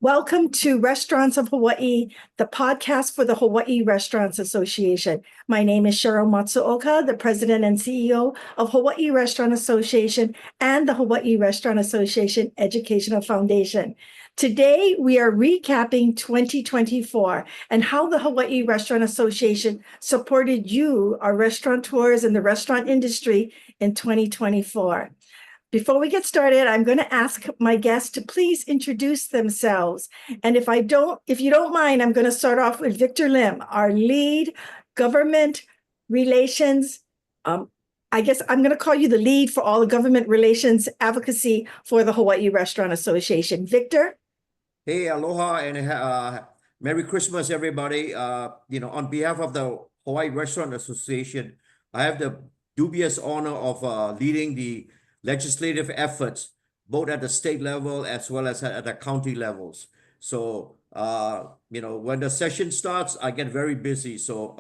Welcome to Restaurants of Hawaii, the podcast for the Hawaii Restaurants Association. My name is Sheryl Matsuoka, the president and CEO of Hawaii Restaurant Association and the Hawaii Restaurant Association Educational Foundation. Today, we are recapping 2024 and how the Hawaii Restaurant Association supported you, our restaurateurs in the restaurant industry, in 2024. Before we get started, I'm going to ask my guests to please introduce themselves. And if you don't mind, I'm going to start off with Victor Lim, our lead government relations. I guess I'm going to call you the lead for all the government relations advocacy for the Hawaii Restaurant Association. Victor? Hey, aloha and Merry Christmas, everybody. On behalf of the Hawaii Restaurant Association, I have the dubious honor of leading the legislative efforts, both at the state level as well as at the county levels. So, when the session starts, I get very busy.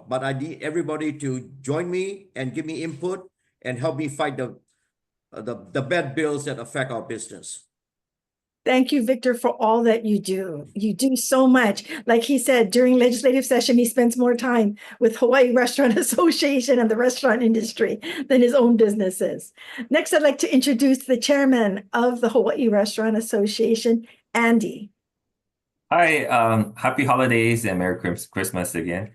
But I need everybody to join me and give me input and help me fight the bad bills that affect our business. Thank you, Victor, for all that you do. You do so much. Like he said, during legislative session, he spends more time with Hawaii Restaurant Association and the restaurant industry than his own businesses. Next, I'd like to introduce the chairman of the Hawaii Restaurant Association, Andy. Hi, happy holidays and Merry Christmas again.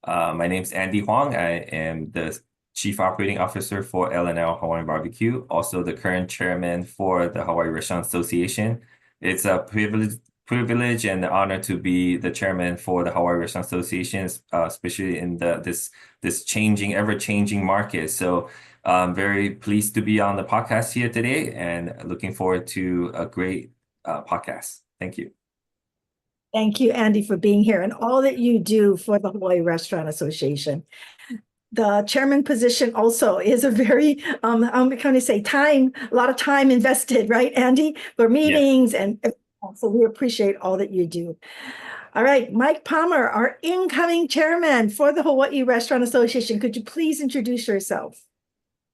My name's Andy Huang. I am the Chief Operating Officer for L&L Hawaiian Barbecue, also the current chairman for the Hawaii Restaurant Association. It's a privilege and an honor to be the chairman for the Hawaii Restaurant Association, especially in this ever-changing market. So I'm very pleased to be on the podcast here today and looking forward to a great podcast. Thank you. Thank you, Andy, for being here and all that you do for the Hawaii Restaurant Association. The chairman position also is a very, I'm going to say a lot of time invested, right, Andy, for meetings. Yeah. And so we appreciate all that you do. All right, Mike Palmer, our incoming chairman for the Hawaii Restaurant Association. Could you please introduce yourself?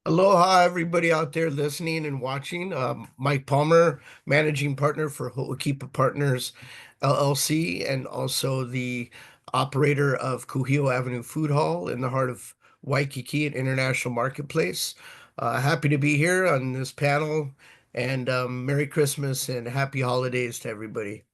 Aloha, everybody out there listening and watching. Mike Palmer, managing partner for Ho'okipa Partners, LLC, and also the operator of Kuhio Avenue Food Hall in the heart of Waikiki, an international marketplace. Happy to be here on this panel, and Merry Christmas and Happy Holidays to everybody.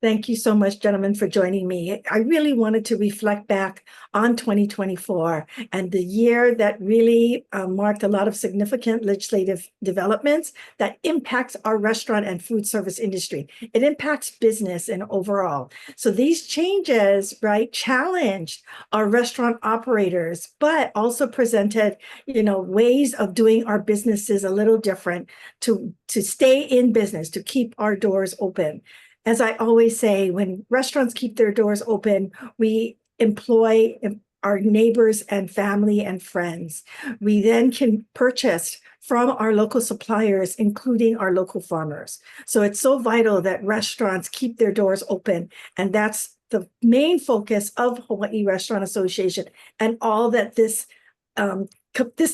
Thank you so much, gentlemen, for joining me. I really wanted to reflect back on 2024 and the year that really marked a lot of significant legislative developments that impacts our restaurant and food service industry. It impacts business and overall. So these changes, right, challenged our restaurant operators, but also presented, ways of doing our businesses a little different to stay in business, to keep our doors open. As I always say, when restaurants keep their doors open, we employ our neighbors and family and friends. We then can purchase from our local suppliers, including our local farmers. So it's so vital that restaurants keep their doors open. And that's the main focus of Hawaii Restaurant Association and all that this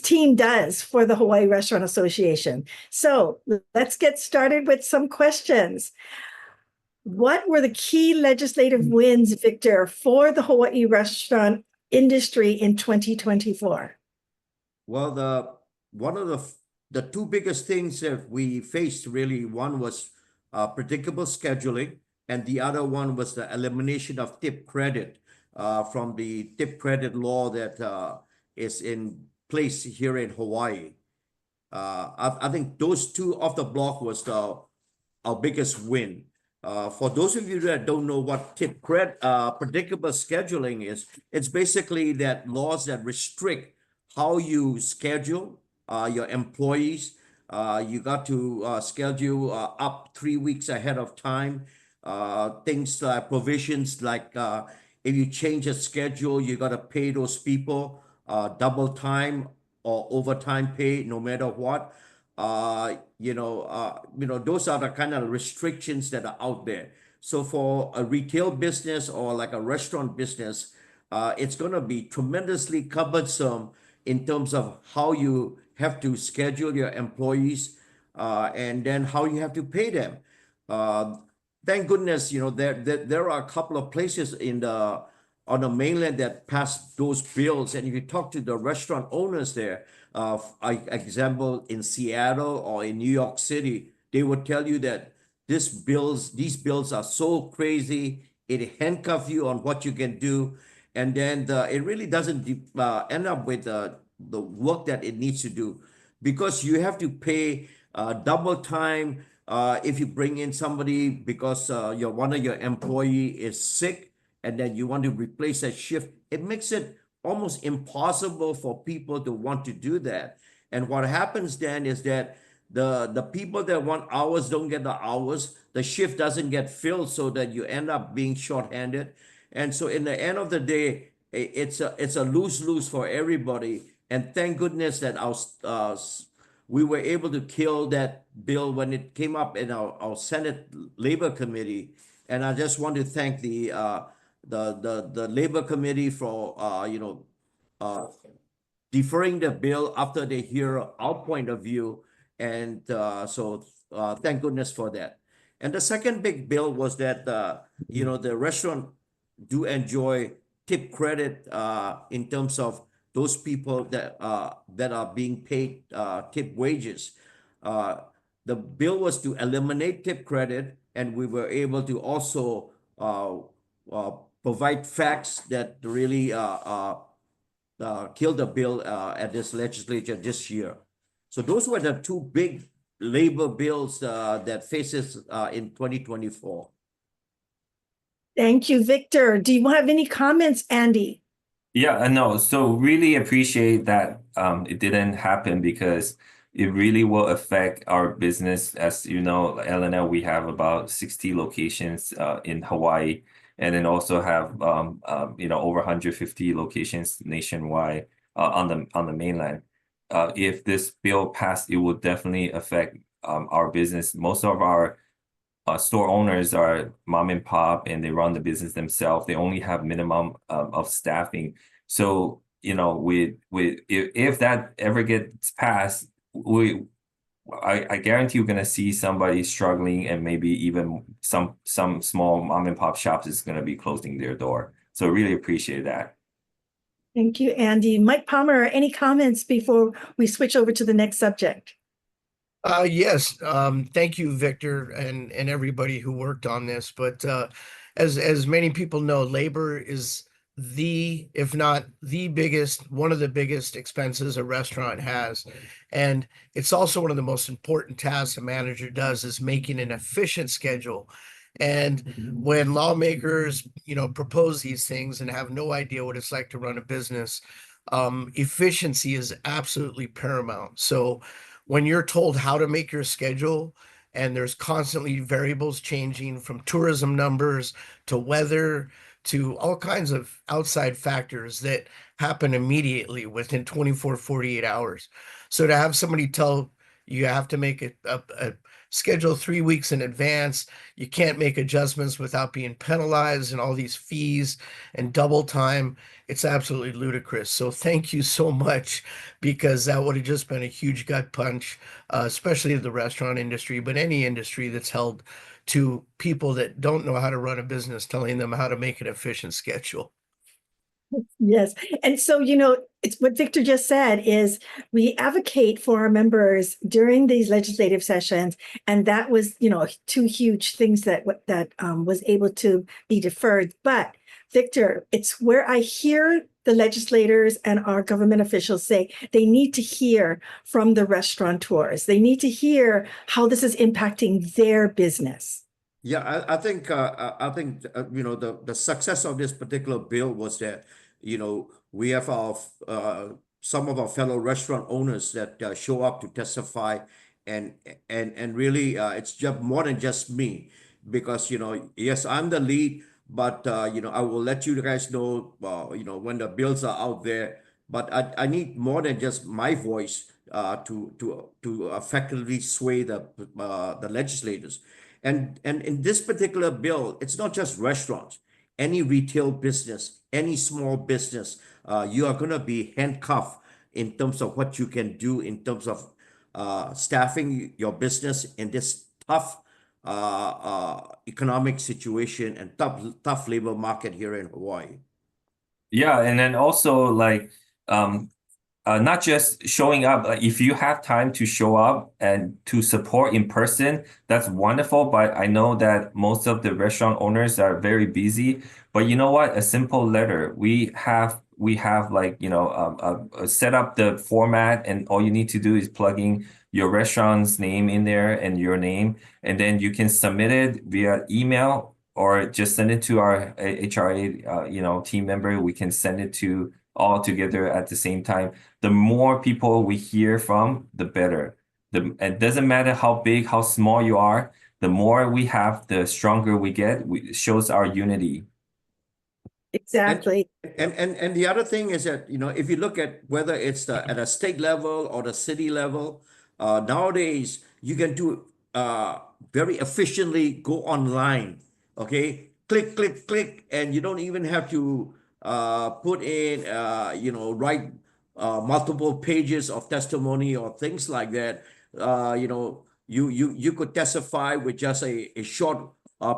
team does for the Hawaii Restaurant Association. So let's get started with some questions. What were the key legislative wins, Victor, for the Hawaii restaurant industry in 2024? Well, one of the two biggest things that we faced, really, one was predictable scheduling, and the other one was the elimination of tip credit from the tip credit law that is in place here in Hawaii. I think those two off the block was our biggest win. For those of you that don't know what predictable scheduling is, it's basically that laws that restrict how you schedule your employees. You got to schedule up 3 weeks ahead of time. Things like provisions like if you change a schedule, you got to pay those people double time or overtime pay, no matter what. Those are the kind of restrictions that are out there. So for a retail business or like a restaurant business, it's going to be tremendously cumbersome in terms of how you have to schedule your employees and then how you have to pay them. thank goodness, there are a couple of places on the mainland that passed those bills. And if you talk to the restaurant owners there, example, in Seattle or in New York City, they would tell you that these bills are so crazy. It handcuffs you on what you can do. And then it really doesn't end up with the work that it needs to do, because you have to pay double time if you bring in somebody because one of your employee is sick, and then you want to replace that shift. It makes it almost impossible for people to want to do that. And what happens then is that the people that want hours don't get the hours. The shift doesn't get filled, so that you end up being shorthanded. And so in the end of the day, it's a lose-lose for everybody. And thank goodness that we were able to kill that bill when it came up in our Senate Labor Committee. And I just want to thank the Labor Committee for deferring the bill after they hear our point of view. And so thank goodness for that. And the second big bill was that the restaurant do enjoy tip credit in terms of those people that are being paid tip wages. The bill was to eliminate tip credit, and we were able to also provide facts that really killed the bill at this legislature this year. So those were the two big labor bills that faces in 2024. Thank you, Victor. Do you have any comments, Andy? Yeah, no. So really appreciate that it didn't happen, because it really will affect our business. As you know, LNL, we have about 60 locations in Hawaii, and then also have over 150 locations nationwide on the mainland. If this bill passed, it would definitely affect our business. Most of our store owners are mom and pop, and they run the business themselves. They only have minimum of staffing. So, if that ever gets passed, I guarantee you're gonna see somebody struggling, and maybe even some small mom and pop shops is gonna be closing their door. So really appreciate that. Thank you, Andy. Mike Palmer, any comments before we switch over to the next subject? Yes. Thank you, Victor, and everybody who worked on this. But as many people know, labor is if not the biggest, one of the biggest expenses a restaurant has. And it's also one of the most important tasks a manager does, is making an efficient schedule. And when lawmakers, propose these things and have no idea what it's like to run a business, efficiency is absolutely paramount. So when you're told how to make your schedule, and there's constantly variables changing, from tourism numbers to weather to all kinds of outside factors that happen immediately within 24, 48 hours. So to have somebody tell you have to make a schedule 3 weeks in advance, you can't make adjustments without being penalized, and all these fees and double time, it's absolutely ludicrous. So thank you so much, because that would have just been a huge gut punch, especially the restaurant industry, but any industry that's held to people that don't know how to run a business, telling them how to make an efficient schedule. Yes. And so, it's what Victor just said, is we advocate for our members during these legislative sessions. And that was, two huge things that was able to be deferred. But Victor, it's where I hear the legislators and our government officials say they need to hear from the restaurateurs. They need to hear how this is impacting their business. Yeah, I think the success of this particular bill was that we have some of our fellow restaurant owners that show up to testify, and really it's just more than just me, because yes, I'm the lead, but I will let you guys know when the bills are out there. But I need more than just my voice to effectively sway the legislators. And in this particular bill, it's not just restaurants. Any retail business, any small business, you are going to be handcuffed in terms of what you can do in terms of staffing your business in this tough economic situation and tough labor market here in Hawaii. Yeah, and then also like not just showing up, like if you have time to show up and to support in person, that's wonderful. But I know that most of the restaurant owners are very busy. But you know what? A simple letter. We have like, set up the format, and all you need to do is plugging your restaurant's name in there and your name, and then you can submit it via email or just send it to our HRA team member. We can send it to all together at the same time. The more people we hear from, the better. It doesn't matter how big, how small you are, the more we have, the stronger we get. It shows our unity. Exactly. And the other thing is that, if you look at whether it's at a state level or the city level, nowadays you can do very efficiently go online. Okay, click, click, click, and you don't even have to put in, write multiple pages of testimony or things like that. You could testify with just a short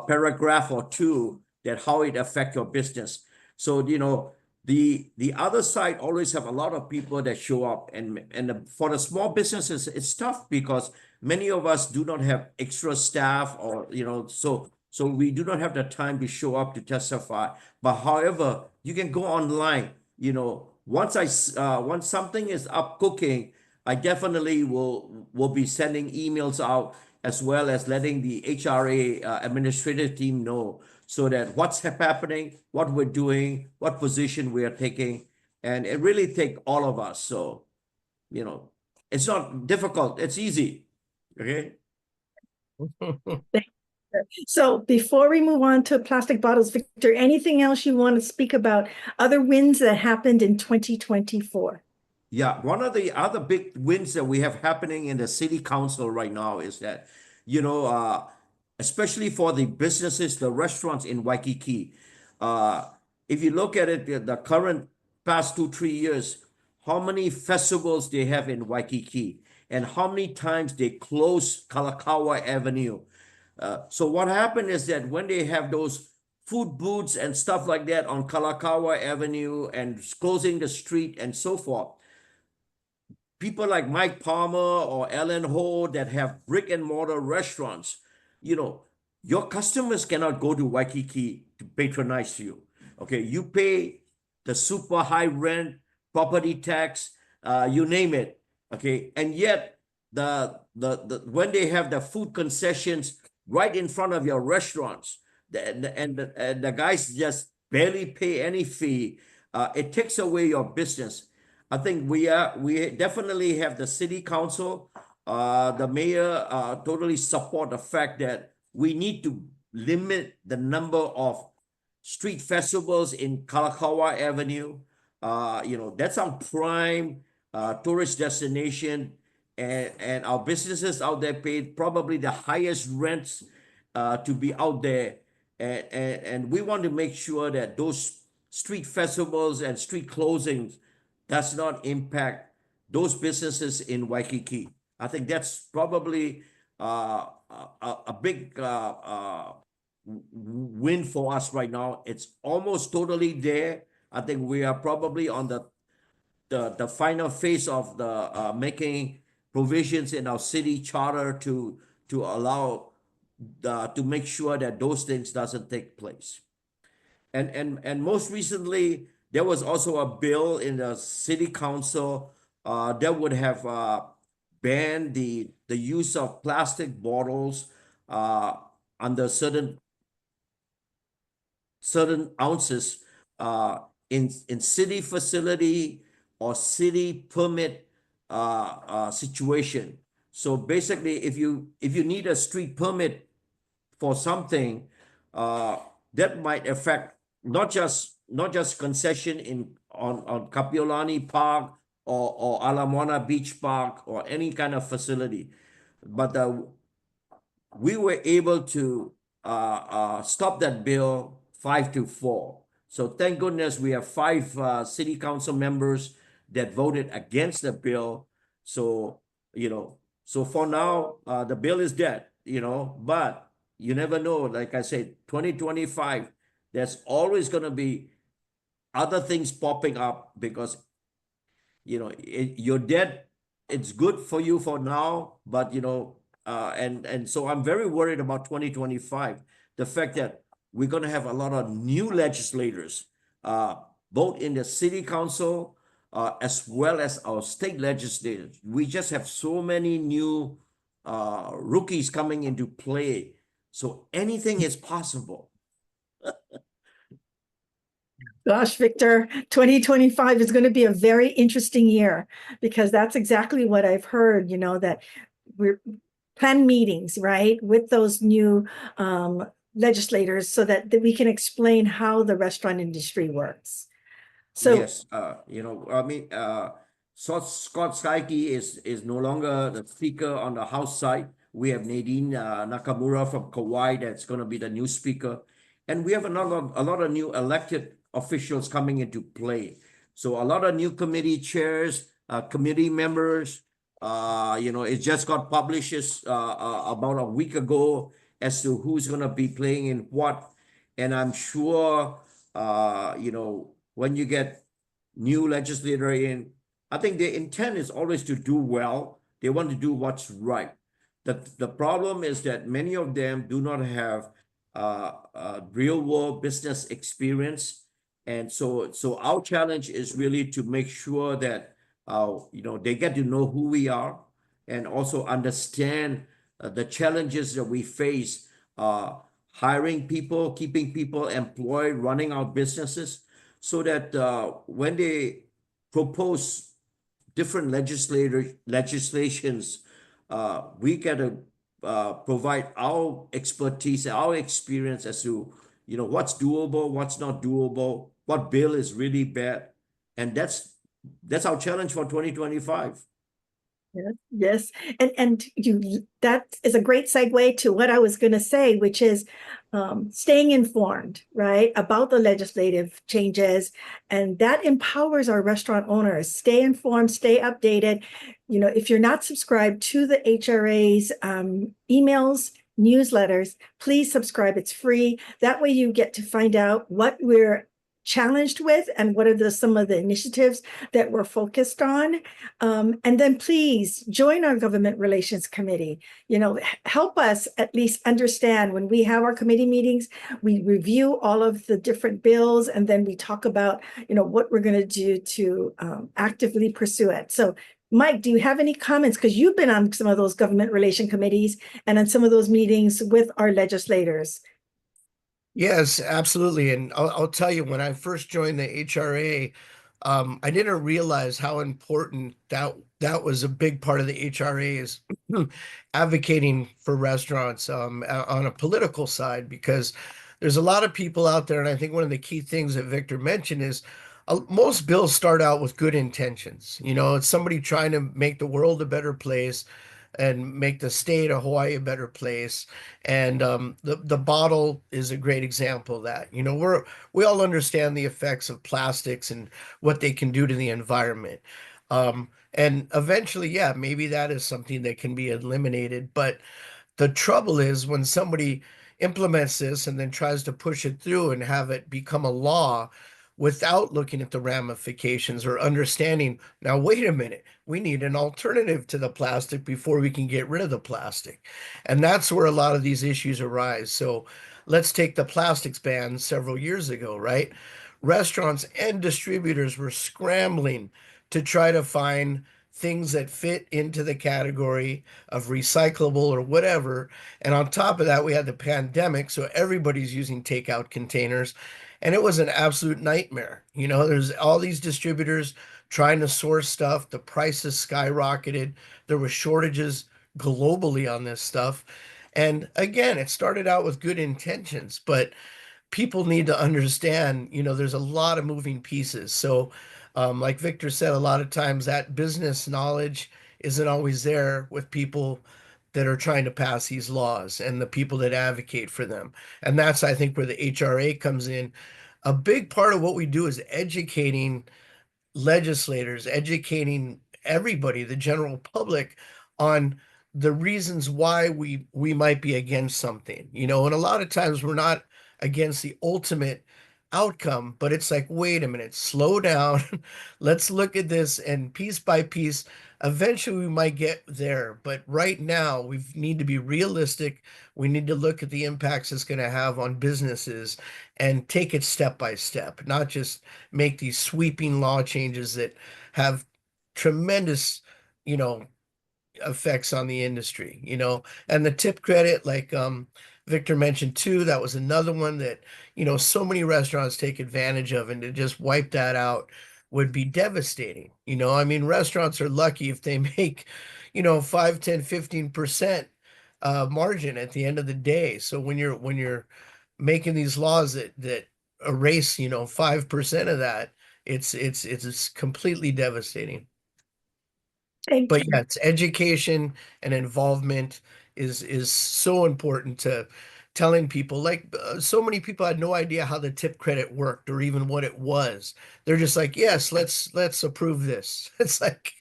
paragraph or two that how it affect your business. So, the other side always have a lot of people that show up, and for the small businesses, it's tough because many of us do not have extra staff, or so we do not have the time to show up to testify. But however, you can go online. Once something is up cooking, I definitely will be sending emails out, as well as letting the HRA administrative team know, so that what's happening, what we're doing, what position we are taking, and it really take all of us. So, it's not difficult, it's easy. Okay. So before we move on to plastic bottles, Victor, anything else you want to speak about? Other wins that happened in 2024? Yeah, one of the other big wins that we have happening in the city council right now is that, especially for the businesses, the restaurants in Waikiki, if you look at it, the current past 2-3 years, how many festivals they have in Waikiki, and how many times they close Kalakaua Avenue. So what happened is that when they have those food booths and stuff like that on Kalakaua Avenue and closing the street and so forth, people like Mike Palmer or Ellen Ho that have brick and mortar restaurants, your customers cannot go to Waikiki to patronize you. Okay, you pay the super high rent, property tax, you name it. Okay, and yet the when they have the food concessions right in front of your restaurants, and the guys just barely pay any fee, it takes away your business. I think we definitely have the city council, the mayor, totally support the fact that we need to limit the number of street festivals in Kalakaua Avenue. That's our prime tourist destination, and our businesses out there paid probably the highest rents to be out there, and we want to make sure that those street festivals and street closings does not impact those businesses in Waikiki. I think that's probably a big win for us right now. It's almost totally there. I think we are probably on the final phase of the making provisions in our city charter to allow to make sure that those things doesn't take place. And most recently, there was also a bill in the city council that would have banned the use of plastic bottles under certain ounces in city facility or city permit situation. So basically, if you need a street permit for something, that might affect not just concession on Kapiolani Park or Ala Moana Beach Park or any kind of facility, but we were able to stop that bill 5-4. So thank goodness we have 5 city council members that voted against the bill. So so for now the bill is dead. But you never know. Like I said, 2025, there's always going to be other things popping up because, you're dead. It's good for you for now, but and so I'm very worried about 2025. The fact that we're going to have a lot of new legislators, uh, both in the city council, as well as our state legislators. We just have so many new rookies coming into play. So anything is possible. Gosh, Victor, 2025 is going to be a very interesting year because that's exactly what I've heard, that we're plan meetings, right, with those new legislators so that we can explain how the restaurant industry works. So Yes, I mean, Scott Saiki is no longer the speaker on the House side. We have Nadine Nakamura from Kauai that's going to be the new speaker, and we have a lot of new elected officials coming into play. So a lot of new committee chairs, committee members. It just got published about a week ago as to who's going to be playing in what, and I'm sure, when you get new legislator in, I think their intent is always to do well. They want to do what's right. The problem is that many of them do not have real world business experience. And so our challenge is really to make sure that they get to know who we are and also understand the challenges that we face, hiring people, keeping people employed, running our businesses, so that when they propose different legislations, we get to provide our expertise, our experience as to what's doable, what's not doable, what bill is really bad, and that's our challenge for 2025. yes, and that is a great segue to what I was going to say, which is staying informed, right, about the legislative changes, and that empowers our restaurant owners. Stay informed, stay updated. If you're not subscribed to the HRA's emails, newsletters, please subscribe. It's free. That way you get to find out what we're challenged with and what are some of the initiatives that we're focused on. And then please join our government relations committee. Help us at least understand when we have our committee meetings, we review all of the different bills, and then we talk about, what we're going to do to actively pursue it. So Mike, do you have any comments? Because you've been on some of those government relation committees and on some of those meetings with our legislators. Yes, absolutely. And I'll tell you, when I first joined the HRA, I didn't realize how important that was a big part of the HRA is advocating for restaurants on a political side, because there's a lot of people out there. And I think one of the key things that Victor mentioned is most bills start out with good intentions. It's somebody trying to make the world a better place and make the state of Hawaii a better place. And the bottle is a great example of that. We all understand the effects of plastics and what they can do to the environment. And eventually, yeah, maybe that is something that can be eliminated. But the trouble is when somebody implements this and then tries to push it through and have it become a law without looking at the ramifications or understanding, now, wait a minute, we need an alternative to the plastic before we can get rid of the plastic. And that's where a lot of these issues arise. So let's take the plastics ban several years ago, right? Restaurants and distributors were scrambling to try to find things that fit into the category of recyclable or whatever. And on top of that, we had the pandemic, so everybody's using takeout containers. And it was an absolute nightmare. There's all these distributors trying to source stuff. The prices skyrocketed. There were shortages globally on this stuff. And again, it started out with good intentions, but people need to understand, there's a lot of moving pieces. So, like Victor said, a lot of times that business knowledge isn't always there with people that are trying to pass these laws and the people that advocate for them. And that's, I think, where the HRA comes in. A big part of what we do is educating legislators, educating everybody, the general public, on the reasons why we might be against something, you know, and a lot of times we're not against the ultimate outcome, but it's like, wait a minute, slow down. Let's look at this, and piece by piece, eventually we might get there. But right now, we need to be realistic. We need to look at the impacts it's going to have on businesses and take it step by step, not just make these sweeping law changes that have tremendous, you know, effects on the industry, you know. And the tip credit, like Victor mentioned too, that was another one that, you know, so many restaurants take advantage of, and to just wipe that out would be devastating. You know, I mean, restaurants are lucky if they make, you know, 5, 10, 15% margin at the end of the day. So when you're making these laws that erase, you know, 5% of that, it's completely devastating. Thank But you. yeah, it's education and involvement is so important to telling people. Like so many people had no idea how the tip credit worked or even what it was. They're just like, yes, let's approve this. It's like,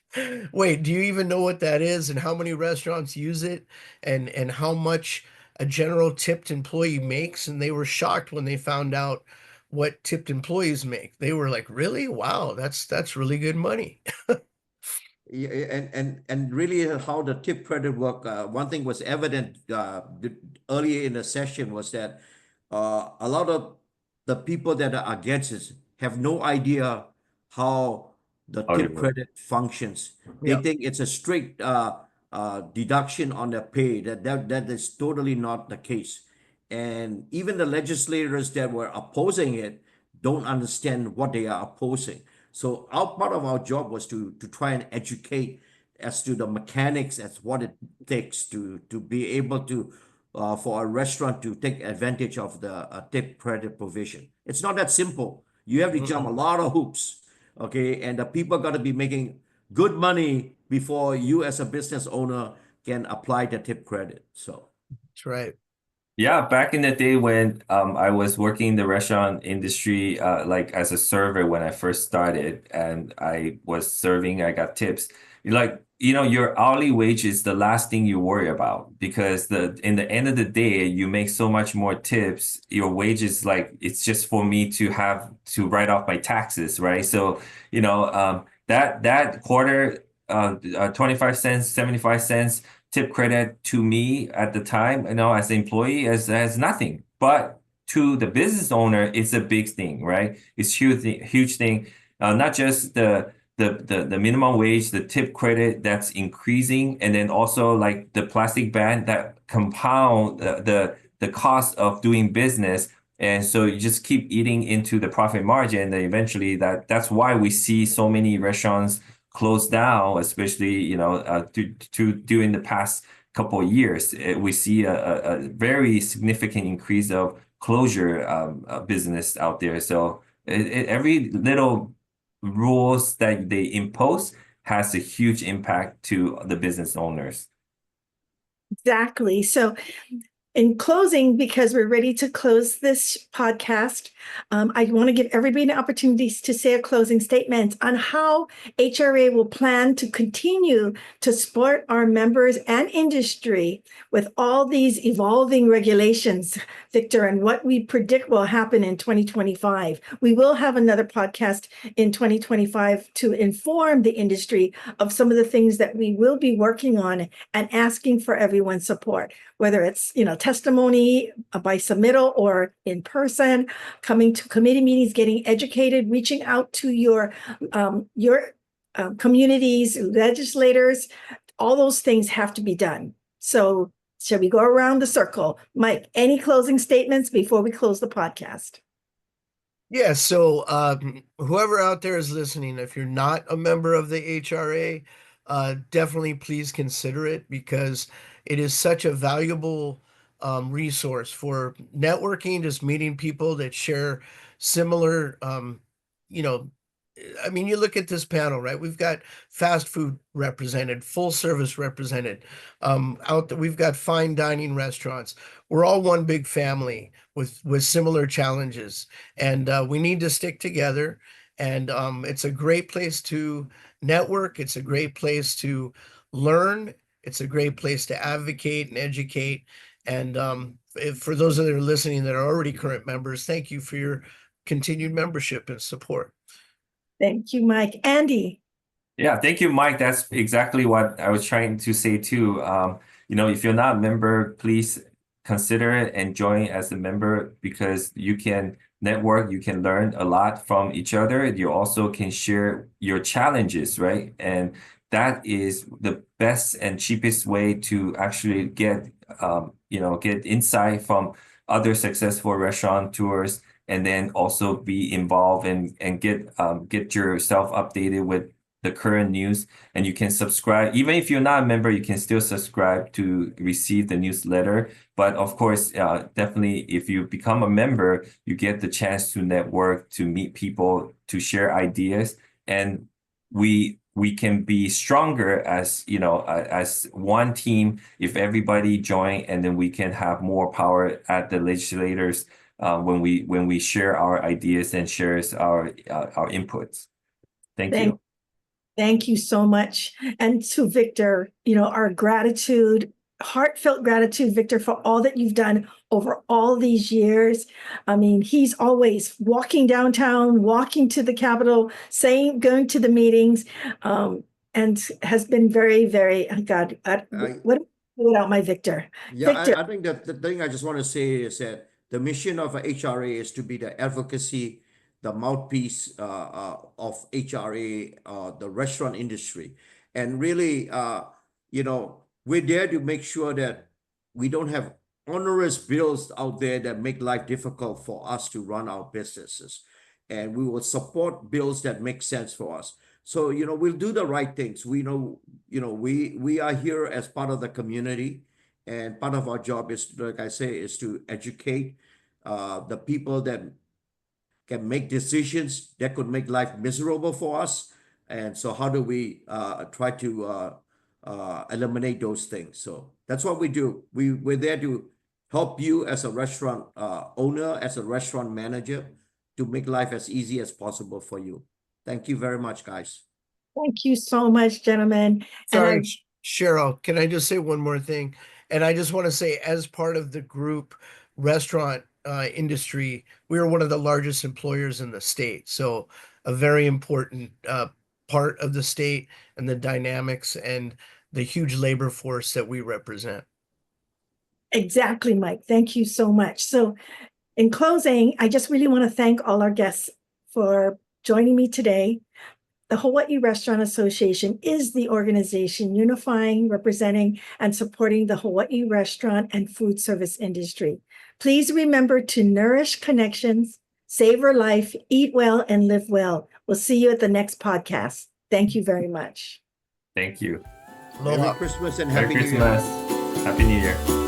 wait, do you even know what that is and how many restaurants use it and how much a general tipped employee makes? And they were shocked when they found out what tipped employees make. They were like, really? Wow, that's really good money. Yeah, and really how the tip credit work. One thing was evident earlier in the session was that a lot of the people that are against it have no idea how the How do tip you work? credit functions. They Yeah. think it's a strict deduction on their pay. That is totally not the case. And even the legislators that were opposing it don't understand what they are opposing. So our part of our job was to try and educate as to the mechanics, as what it takes to be able to for a restaurant to take advantage of the tip credit provision. It's not that simple. You have to jump a Mm-mm. lot of hoops, okay? And the people got to be making good money before you as a business owner can apply the tip credit. So. That's right. Yeah, back in the day when I was working in the restaurant industry, like as a server when I first started, and I was serving, I got tips. Like, you know, your hourly wage is the last thing you worry about because in the end of the day, you make so much more tips. Your wage is like it's just for me to have to write off my taxes, right? So, you know, that quarter, 25 cents, 75 cents tip credit to me at the time, you know, as an employee as nothing. But to the business owner, it's a big thing, right? It's huge thing. Not just the minimum wage, the tip credit that's increasing, and then also like the plastic ban that compound the cost of doing business. And so you just keep eating into the profit margin, and then eventually that's why we see so many restaurants closed down, especially, you know, during the past couple of years. We see a very significant increase of closure business out there. So every little rules that they impose has a huge impact to the business owners. Exactly. So in closing, because we're ready to close this podcast, I want to give everybody an opportunity to say a closing statement on how HRA will plan to continue to support our members and industry with all these evolving regulations, Victor, and what we predict will happen in 2025. We will have another podcast in 2025 to inform the industry of some of the things that we will be working on and asking for everyone's support, whether it's, you know, testimony by submittal or in person, coming to committee meetings, getting educated, reaching out to your communities, legislators. All those things have to be done. So shall we go around the circle? Mike, any closing statements before we close the podcast? Yeah, so whoever out there is listening, if you're not a member of the HRA, definitely please consider it because it is such a valuable resource for networking, just meeting people that share similar, you know, I mean, you look at this panel, right? We've got fast food represented, full service represented. Out there, we've got fine dining restaurants. We're all one big family with similar challenges, and we need to stick together. And it's a great place to network. It's a great place to learn It's a great place to advocate and educate. And for those that are listening that are already current members, thank you for your continued membership and support. Thank you, Mike. Andy. Yeah, thank you, Mike. That's exactly what I was trying to say too. If you're not a member, please consider it and join as a member, because you can network, you can learn a lot from each other. You also can share your challenges, right? And that is the best and cheapest way to actually get insight from other successful restaurateurs, and then also be involved and get yourself updated with the current news. And you can subscribe. Even if you're not a member, you can still subscribe to receive the newsletter. But of course, definitely, if you become a member, you get the chance to network, to meet people, to share ideas, and we can be stronger as as one team if everybody join, and then we can have more power at the legislators when we share our ideas and shares our inputs. Thank you. Thank you so much. And to Victor, our gratitude, heartfelt gratitude, Victor, for all that you've done over all these years. I mean, he's always walking downtown, walking to the Capitol, going to the meetings, and has been very, very, what without my Victor? Yeah, Victor. I think that the thing I just want to say is that the mission of HRA is to be the advocacy, the mouthpiece of HRA, the restaurant industry. And really, we're there to make sure that we don't have onerous bills out there that make life difficult for us to run our businesses. And we will support bills that make sense for us. So, we'll do the right things. We know, we are here as part of the community. And part of our job is, like I say, is to educate the people that can make decisions that could make life miserable for us. And so how do we try to eliminate those things? So that's what we do. We're there to help you as a restaurant owner, as a restaurant manager, to make life as easy as possible for you. Thank you very much, guys. Thank you so much, gentlemen. Sorry, Sheryl, can I just say one more thing? And I just want to say, as part of the group restaurant industry, we are one of the largest employers in the state. So a very important part of the state and the dynamics and the huge labor force that we represent. Exactly, Mike. Thank you so much. So in closing, I just really want to thank all our guests for joining me today. The Hawaiʻi Restaurant Association is the organization unifying, representing, and supporting the Hawaiʻi restaurant and food service industry. Please remember to nourish connections, savor life, eat well, and live well. We'll see you at the next podcast. Thank you very much. Thank you. Merry Christmas and Merry Happy New Year. Christmas. Happy New Year.